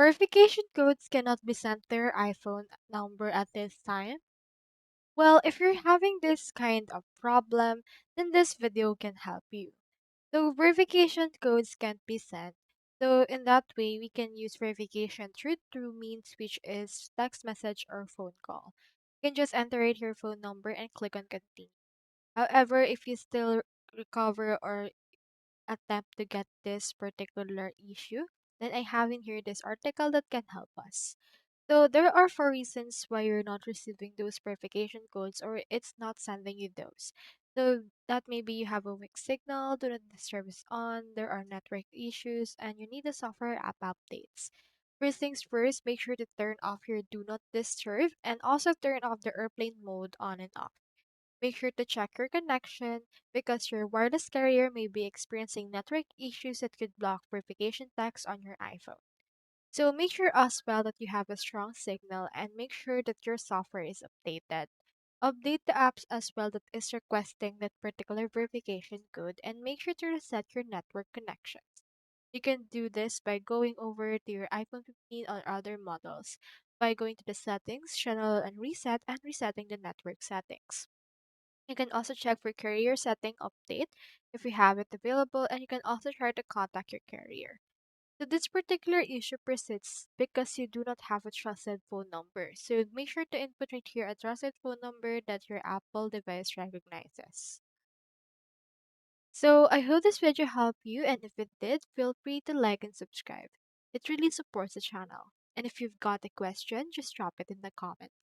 Verification codes cannot be sent to your iPhone number at this time. Well, if you're having this kind of problem, then this video can help you. So verification codes can't be sent. So in that way, we can use verification through means which is text message or phone call. You can just enter it your phone number and click on continue. However, if you still recover or attempt to get this particular issue, then I have in here this article that can help us. So there are four reasons why you're not receiving those verification codes or it's not sending you those. So that maybe you have a weak signal, do not disturb is on, there are network issues, and you need the software app updates. First things first, make sure to turn off your do not disturb and also turn off the airplane mode on and off. Make sure to check your connection because your wireless carrier may be experiencing network issues that could block verification text on your iPhone. So make sure as well that you have a strong signal and make sure that your software is updated. Update the apps as well that is requesting that particular verification code and make sure to reset your network connections. You can do this by going over to your iPhone 15 or other models by going to the settings, channel and resetting the network settings. You can also check for carrier setting update if you have it available, and you can also try to contact your carrier. So this particular issue persists because you do not have a trusted phone number. So make sure to input right here a trusted phone number that your Apple device recognizes. So I hope this video helped you, and if it did, feel free to like and subscribe. It really supports the channel. And if you've got a question, just drop it in the comments.